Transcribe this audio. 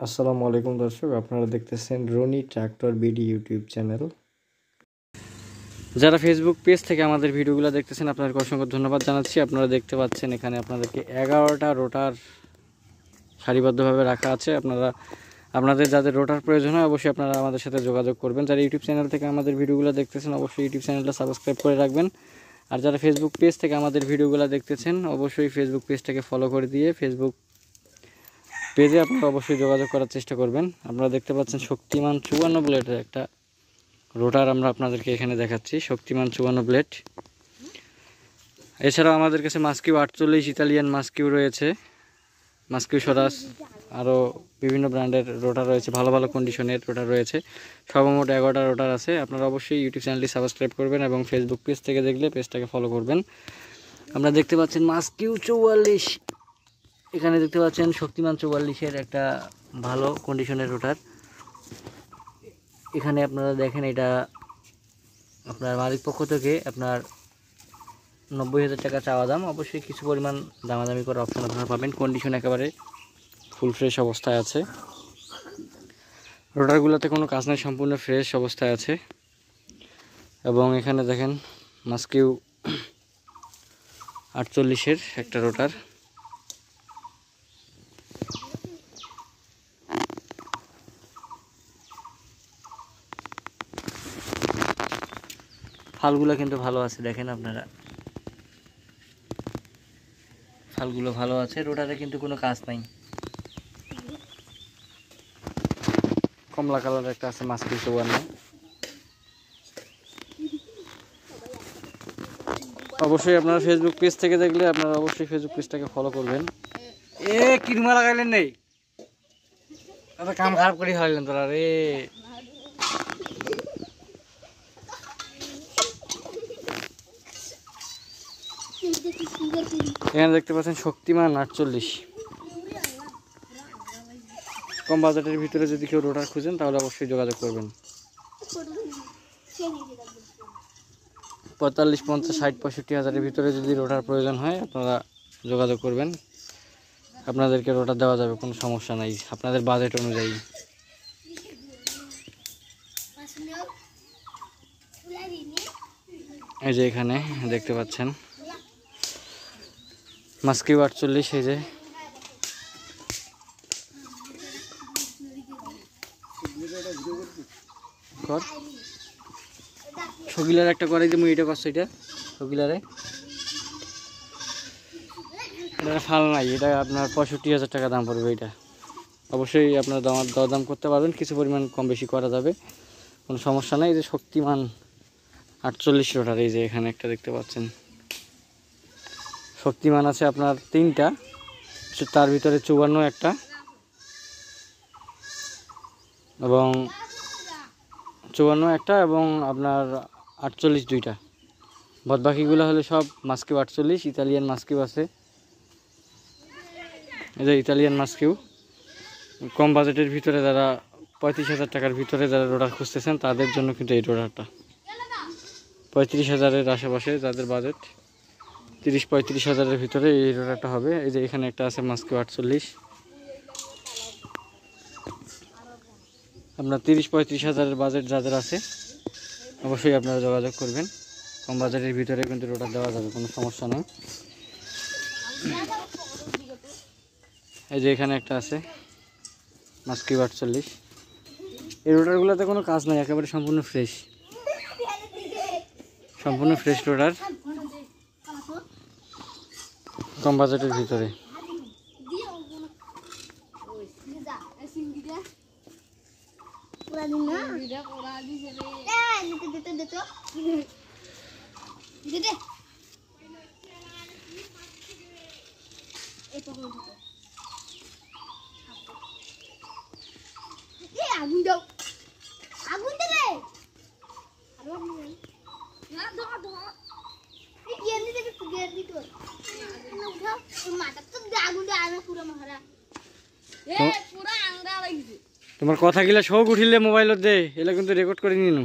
আসসালামু আলাইকুম দর্শক, আপনারা দেখতেছেন Rony tractor BD YouTube channel. যারা ফেসবুক পেজ থেকে আমাদের ভিডিওগুলো দেখতেছেন আপনাদেরকে অসংখ্য ধন্যবাদ জানাচ্ছি। আপনারা দেখতে পাচ্ছেন এখানে আপনাদেরকে 11টা রোটার সারিবদ্ধভাবে রাখা আছে। আপনাদের যাদের রোটার প্রয়োজন হয় অবশ্যই আপনারা আমাদের সাথে যোগাযোগ করবেন। যারা ইউটিউব চ্যানেল থেকে আমাদের ভিডিওগুলো দেখতেছেন অবশ্যই ইউটিউব চ্যানেলটা সাবস্ক্রাইব করে রাখবেন। আর যারা ফেসবুক পেজ থেকে আমাদের ভিডিওগুলো দেখতেছেন অবশ্যই ফেসবুক পেজটাকে ফলো করে দিয়ে ফেসবুক পেজে আপনারা অবশ্যই যোগাযোগ করার চেষ্টা করবেন। আপনারা দেখতে পাচ্ছেন শক্তিমান 54 ব্লেডের একটা রোটার আমরা আপনাদেরকে এখানে দেখাচ্ছি, শক্তিমান 54 ব্লেড। এছাড়াও আমাদের কাছে মাস্কিউ 48 ইতালিয়ান মাস্কিউ রয়েছে, মাস্কিউ সরাস, আরও বিভিন্ন ব্র্যান্ডের রোটার রয়েছে, ভালো ভালো কন্ডিশনের রোটার রয়েছে। সর্বমোট 11টা রোটার আছে। আপনারা অবশ্যই ইউটিউব চ্যানেলটি সাবস্ক্রাইব করবেন এবং ফেসবুক পেজ থেকে দেখলে পেজটাকে ফলো করবেন। আমরা দেখতে পাচ্ছেন মাস্কিউ 44, এখানে দেখতে পাচ্ছেন শক্তিমান 44-এর একটা ভালো কন্ডিশনের রোটার। এখানে আপনারা দেখেন এটা আপনার মালিক পক্ষ থেকে আপনার 90,000 টাকা চাওয়া দাম। অবশ্যই কিছু পরিমাণ দামাদামি করার অপশন আপনারা পাবেন। কন্ডিশন একেবারে ফুল ফ্রেশ অবস্থায় আছে, রোটারগুলোতে কোনো কাজ নেই, সম্পূর্ণ ফ্রেশ অবস্থায় আছে। এবং এখানে দেখেন মাস্কিউ 48-এর একটা রোটার। ফালগুলো কিন্তু ভালো আছে, দেখেন আপনারা ফালগুলো ভালো আছে, রোটারে কিন্তু কোনো কাজ নাই। কমলা কালার একটা আছে মাস্কিউ 54। অবশ্যই আপনারা ফেসবুক পেজ থেকে দেখলে আপনারা অবশ্যই ফেসবুক পেজটাকে ফলো করবেন। কিরমা লাগাইলেন নেই কাম খারাপ করে হারাইলেন তোরা রে। এখানে দেখতে পাচ্ছেন শক্তিমান 48। কম বাজেটের ভিতরে যদি কেউ রোটার খুঁজেন তাহলে অবশ্যই যোগাযোগ করবেন। 45, 50, 60, 65 হাজারের ভিতরে যদি রোটার প্রয়োজন হয় আপনারা যোগাযোগ করবেন, আপনাদেরকে রোটার দেওয়া যাবে, কোনো সমস্যা নাই আপনাদের বাজেট অনুযায়ী। এই যে এখানে দেখতে পাচ্ছেন মাস্কিউ 48, এই যে সকিলার একটা করে যে মুই এটা করছো, এটা সকিলারে এটা ফাল নাই, এটা আপনার 65,000 টাকা দাম পড়বে। এটা অবশ্যই আপনার দরদাম করতে পারবেন, কিছু পরিমাণ কম বেশি করা যাবে, কোনো সমস্যা নাই। এই যে শক্তিমান 48 রোটার, এই যে এখানে একটা দেখতে পাচ্ছেন। শক্তিমান আছে আপনার 3টা, তার ভিতরে 54 একটা এবং 54 একটা এবং আপনার 48 2টা। বাদবাকিগুলো হলে সব মাস্কিউ 48 ইতালিয়ান মাস্কিউ আছে। এই যে ইতালিয়ান মাস্কিউ। কম বাজেটের ভিতরে যারা 35,000 টাকার ভিতরে যারা রোটার খুঁজতেছেন তাদের জন্য কিন্তু এই রোটারটা 35,000-এর আশেপাশে, যাদের বাজেট 30-35 হাজারের ভিতরে এই রোটারটা হবে। এই যে এখানে একটা আছে মাস্কিউ 48, আপনার 30-35 হাজারের বাজেট যাদের আছে অবশ্যই আপনারা যোগাযোগ করবেন। কম বাজেটের ভিতরে কিন্তু রোটার দেওয়া যাবে, কোনো সমস্যা নেই। এই যে এখানে একটা আছে মাস্কিউ 48, এই রোটারগুলোতে কোনো কাজ নাই, একেবারে সম্পূর্ণ ফ্রেশ, সম্পূর্ণ ফ্রেশ রোটার, কম বাজেটের ভিতরে। আগুন দাও, আগুন দেবে না, ধর ধর এই গেন্দি দেবে, গেন্দি তো উঠাও মাথা তো আগুন দে, আমি পুরো মহারা পুরো আংরা লাগছে। তোমার কথাগুলা সব উঠিলে মোবাইলত দে, এলা কিন্তু রেকর্ড করে নিনু।